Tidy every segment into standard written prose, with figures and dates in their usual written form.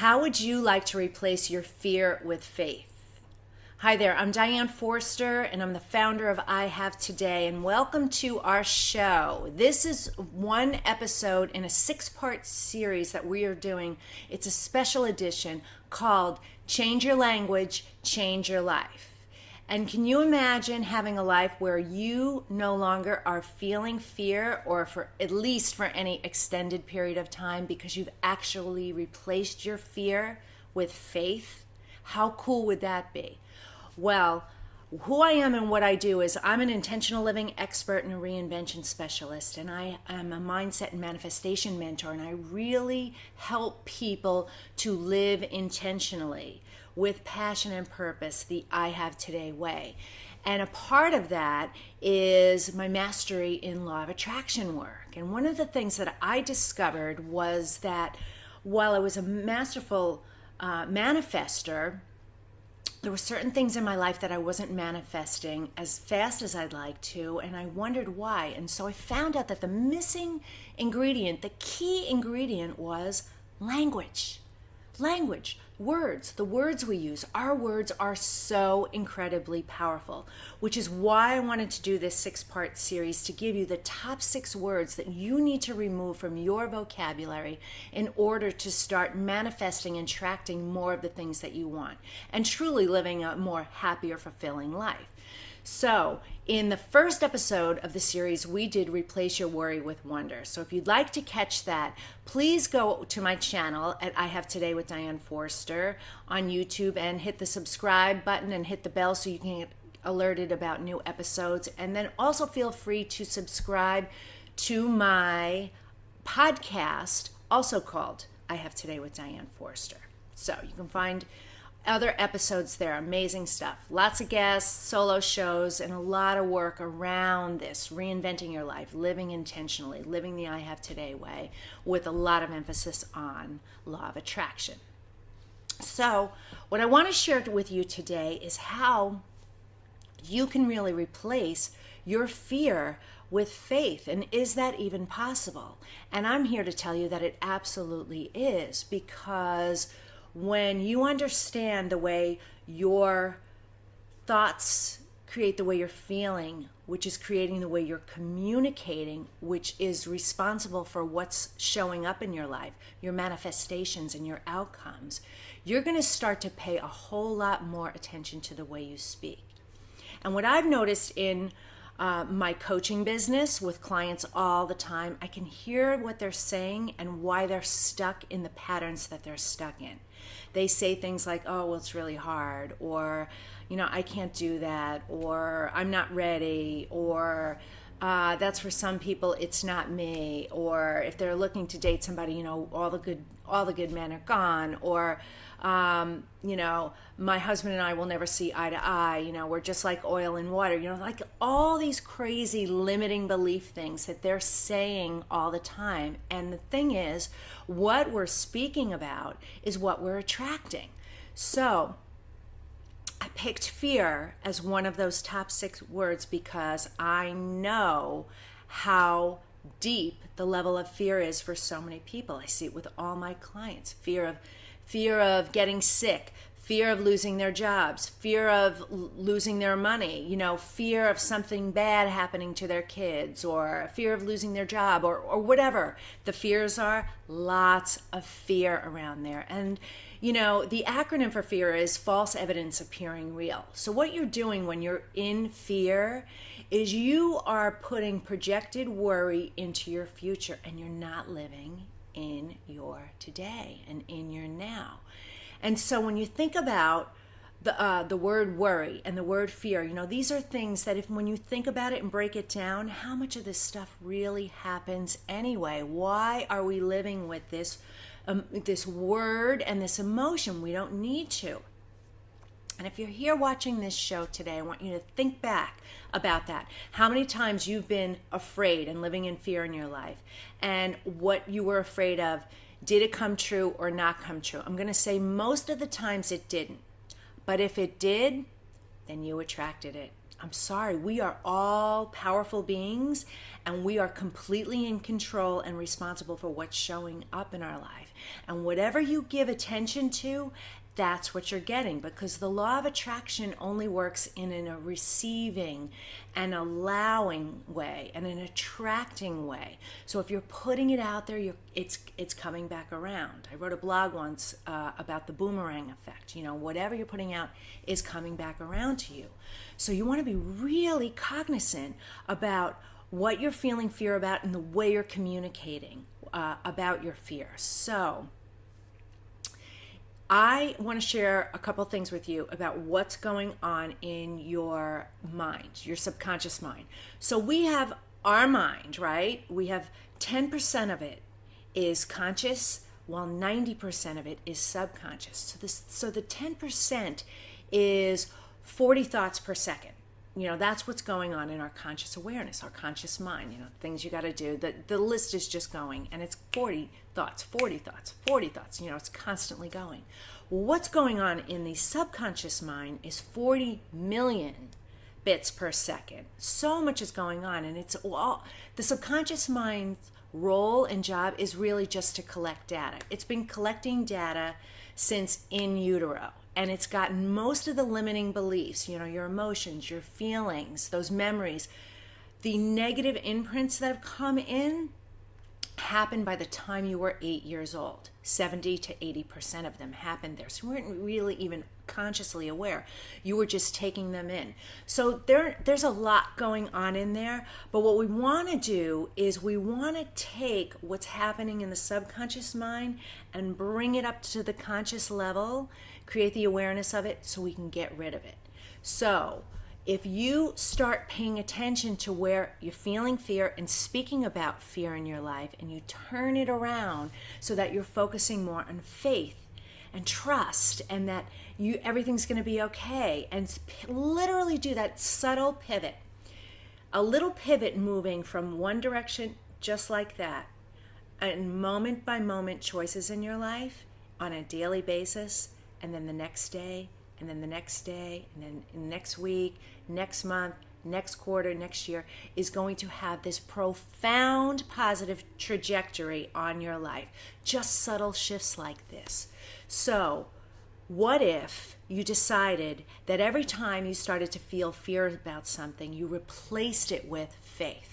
How would you like to replace your fear with faith? Hi there, I'm Diane Forster, and I'm the founder of I Have Today, and welcome to our show. This is one episode in a 6-part series that we are doing. It's a special edition called Change Your Language, Change Your Life. And can you imagine having a life where you no longer are feeling fear, or for at least for any extended period of time, because you've actually replaced your fear with faith? How cool would that be? Well, who I am and what I do is I'm an intentional living expert and a reinvention specialist, and I am a mindset and manifestation mentor, and I really help people to live intentionally with passion and purpose, the I Have Today way. And a part of that is my mastery in law of attraction work. And one of the things that I discovered was that while I was a masterful manifester, there were certain things in my life that I wasn't manifesting as fast as I'd like to, and I wondered why. And so I found out that the missing ingredient, the key ingredient, was language. Language, words, the words we use. Our words are so incredibly powerful, which is why I wanted to do this 6-part series to give you the top 6 words that you need to remove from your vocabulary in order to start manifesting and attracting more of the things that you want and truly living a more happier, fulfilling life. So, in the first episode of the series, we did Replace Your Worry with Wonder. So if you'd like to catch that, please go to my channel at I Have Today with Diane Forster on YouTube and hit the subscribe button and hit the bell so you can get alerted about new episodes. And then also feel free to subscribe to my podcast, also called I Have Today with Diane Forster. So you can find other episodes there, amazing stuff. Lots of guests, solo shows, and a lot of work around this, reinventing your life, living intentionally, living the I Have Today way, with a lot of emphasis on law of attraction. So what I want to share with you today is how you can really replace your fear with faith. And is that even possible? And I'm here to tell you that it absolutely is, because when you understand the way your thoughts create the way you're feeling, which is creating the way you're communicating, which is responsible for what's showing up in your life, your manifestations and your outcomes, you're going to start to pay a whole lot more attention to the way you speak. And what I've noticed in my coaching business with clients all the time, I can hear what they're saying and why they're stuck in the patterns that they're stuck in. They say things like, oh, well, it's really hard, or, I can't do that, or I'm not ready, or that's for some people, it's not me, or if they're looking to date somebody, all the good men are gone, or my husband and I will never see eye to eye, we're just like oil and water, like all these crazy limiting belief things that they're saying all the time. And the thing is, what we're speaking about is what we're attracting. So I picked fear as one of those top 6 words because I know how deep the level of fear is for so many people. I see it with all my clients. Fear of getting sick, fear of losing their jobs, fear of losing their money, fear of something bad happening to their kids, or fear of losing their job, or whatever the fears are. Lots of fear around there. And the acronym for fear is false evidence appearing real. So what you're doing when you're in fear is you are putting projected worry into your future, and you're not living in your today and in your now. And so when you think about the word worry and the word fear, these are things that when you think about it and break it down, how much of this stuff really happens anyway? Why are we living with this word and this emotion? We don't need to. And if you're here watching this show today, I want you to think back about that. How many times you've been afraid and living in fear in your life, and what you were afraid of, did it come true or not come true? I'm going to say most of the times it didn't. But if it did, then you attracted it. I'm sorry, we are all powerful beings, and we are completely in control and responsible for what's showing up in our life. And whatever you give attention to, that's what you're getting, because the law of attraction only works in a receiving and allowing way and an attracting way. So if you're putting it out there, it's coming back around. I wrote a blog once about the boomerang effect. Whatever you're putting out is coming back around to you. So you want to be really cognizant about what you're feeling fear about and the way you're communicating about your fear. So I want to share a couple things with you about what's going on in your mind, your subconscious mind. So we have our mind, right? We have 10% of it is conscious, while 90% of it is subconscious. So the 10% is 40 thoughts per second. That's what's going on in our conscious awareness, our conscious mind, things you got to do. The list is just going, and it's 40 thoughts, 40 thoughts, 40 thoughts. It's constantly going. What's going on in the subconscious mind is 40 million bits per second. So much is going on, and it's all the subconscious mind's role and job is really just to collect data. It's been collecting data since in utero. And it's gotten most of the limiting beliefs, your emotions, your feelings, those memories. The negative imprints that have come in happened by the time you were 8 years old. 70 to 80% of them happened there. So you weren't really even consciously aware. You were just taking them in. So there's a lot going on in there. But what we want to do is we want to take what's happening in the subconscious mind and bring it up to the conscious level, create the awareness of it so we can get rid of it. So if you start paying attention to where you're feeling fear and speaking about fear in your life, and you turn it around so that you're focusing more on faith and trust, and that everything's going to be okay, and literally do that subtle pivot, a little pivot moving from one direction just like that, and moment by moment choices in your life on a daily basis, and then the next day, and then the next day, and then next week, next month, next quarter, next year, is going to have this profound positive trajectory on your life. Just subtle shifts like this. So what if you decided that every time you started to feel fear about something, you replaced it with faith?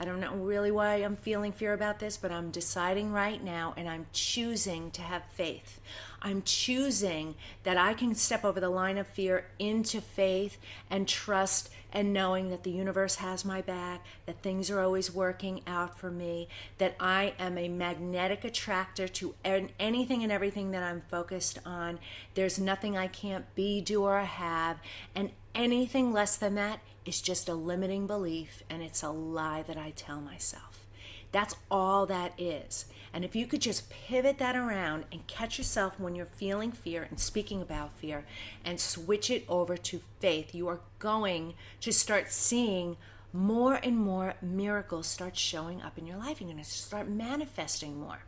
I don't know really why I'm feeling fear about this, but I'm deciding right now, and I'm choosing to have faith. I'm choosing that I can step over the line of fear into faith and trust, and knowing that the universe has my back, that things are always working out for me, that I am a magnetic attractor to anything and everything that I'm focused on. There's nothing I can't be, do, or have, and anything less than that is just a limiting belief, and it's a lie that I tell myself. That's all that is. And if you could just pivot that around and catch yourself when you're feeling fear and speaking about fear, and switch it over to faith, you are going to start seeing more and more miracles start showing up in your life. You're going to start manifesting more.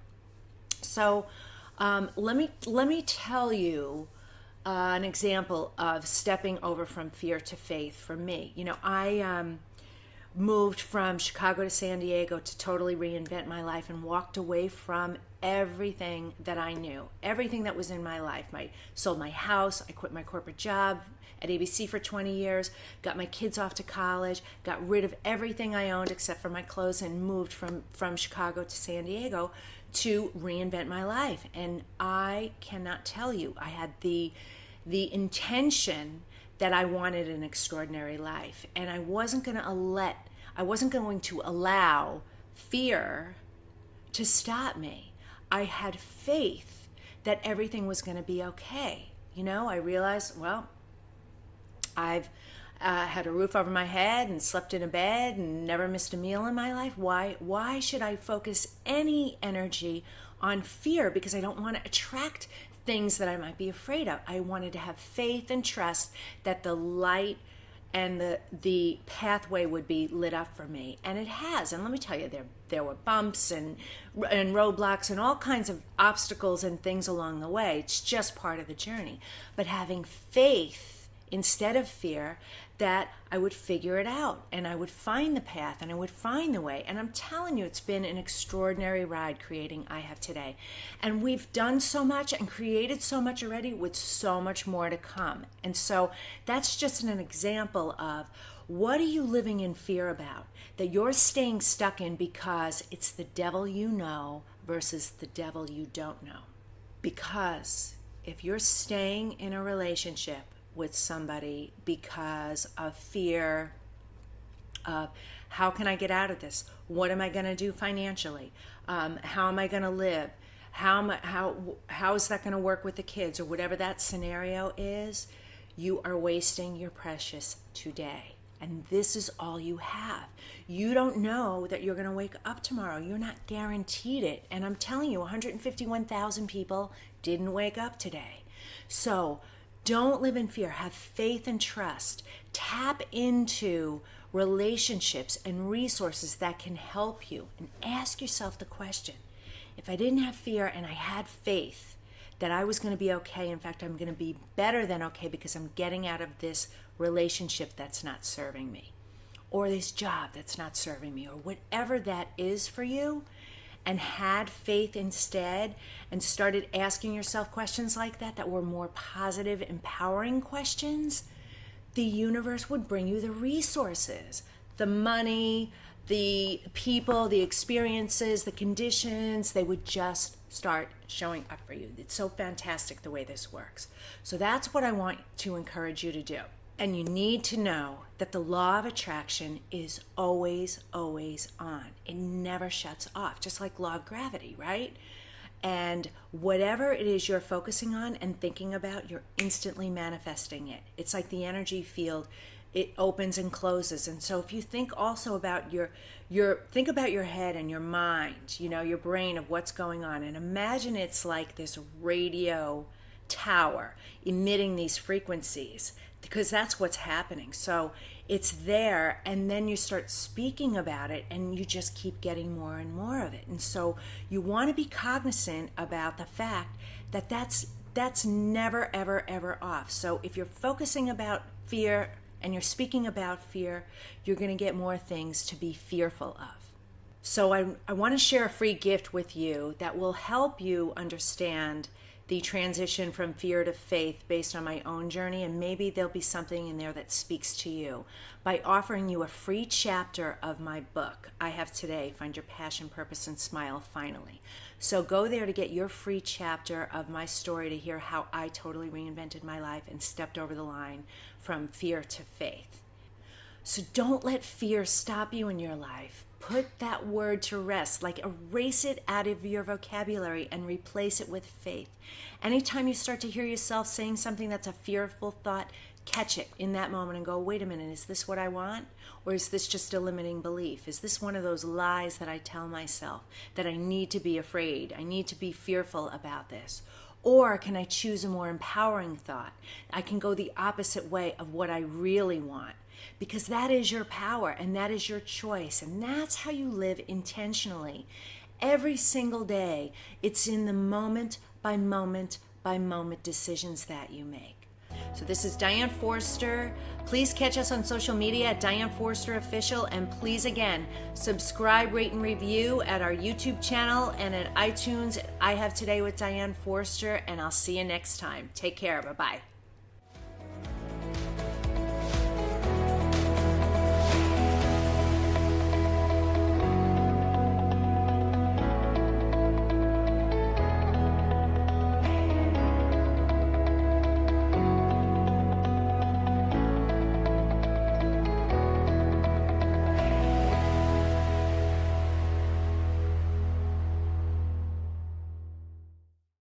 So let me tell you an example of stepping over from fear to faith for me. I moved from Chicago to San Diego to totally reinvent my life, and walked away from everything that I knew, everything that was in my life. I sold my house, I quit my corporate job at ABC for 20 years, got my kids off to college, got rid of everything I owned except for my clothes, and moved from Chicago to San Diego to reinvent my life. And I cannot tell you, I had the intention that I wanted an extraordinary life, and I wasn't going to allow fear to stop me. I had faith that everything was going to be okay. I realized, well, I've had a roof over my head and slept in a bed and never missed a meal in my life. Why should I focus any energy on fear? Because I don't want to attract things that I might be afraid of. I wanted to have faith and trust that the light and the pathway would be lit up for me. And it has. And let me tell you, there were bumps and roadblocks and all kinds of obstacles and things along the way. It's just part of the journey. But having faith instead of fear, that I would figure it out and I would find the path and I would find the way. And I'm telling you, it's been an extraordinary ride creating I Have Today. And we've done so much and created so much already with so much more to come. And so that's just an example of, what are you living in fear about that you're staying stuck in because it's the devil you know versus the devil you don't know? Because if you're staying in a relationship with somebody because of fear of, how can I get out of this? What am I going to do financially? How am I going to live? How is that going to work with the kids, or whatever that scenario is? You are wasting your precious today. And this is all you have. You don't know that you're going to wake up tomorrow. You're not guaranteed it. And I'm telling you, 151,000 people didn't wake up today. So don't live in fear. Have faith and trust. Tap into relationships and resources that can help you. And ask yourself the question, if I didn't have fear and I had faith that I was going to be okay, in fact, I'm going to be better than okay because I'm getting out of this relationship that's not serving me, or this job that's not serving me, or whatever that is for you, and had faith instead and started asking yourself questions like that were more positive, empowering questions, the universe would bring you the resources, the money, the people, the experiences, the conditions. They would just start showing up for you. It's so fantastic the way this works. So that's what I want to encourage you to do. And you need to know that the law of attraction is always, always on. It never shuts off, just like law of gravity, right? And whatever it is you're focusing on and thinking about, you're instantly manifesting it. It's like the energy field. It opens and closes. And so if you think also about think about your head and your mind, your brain, of what's going on, and imagine it's like this radio tower emitting these frequencies, because that's what's happening. So it's there, and then you start speaking about it and you just keep getting more and more of it. And so you want to be cognizant about the fact that that's never, ever, ever off. So if you're focusing about fear and you're speaking about fear, you're going to get more things to be fearful of. So I want to share a free gift with you that will help you understand the transition from fear to faith based on my own journey, and maybe there'll be something in there that speaks to you, by offering you a free chapter of my book, I Have Today, Find Your Passion, Purpose, and Smile Finally. So go there to get your free chapter of my story, to hear how I totally reinvented my life and stepped over the line from fear to faith. So don't let fear stop you in your life. Put that word to rest, like erase it out of your vocabulary and replace it with faith. Anytime you start to hear yourself saying something that's a fearful thought, catch it in that moment and go, wait a minute, is this what I want? Or is this just a limiting belief? Is this one of those lies that I tell myself that I need to be afraid? I need to be fearful about this. Or can I choose a more empowering thought? I can go the opposite way of what I really want. Because that is your power and that is your choice. And that's how you live intentionally. Every single day, it's in the moment by moment by moment decisions that you make. So this is Diane Forster. Please catch us on social media at Diane Forster Official. And please, again, subscribe, rate, and review at our YouTube channel and at iTunes. I Have Today with Diane Forster. And I'll see you next time. Take care. Bye-bye.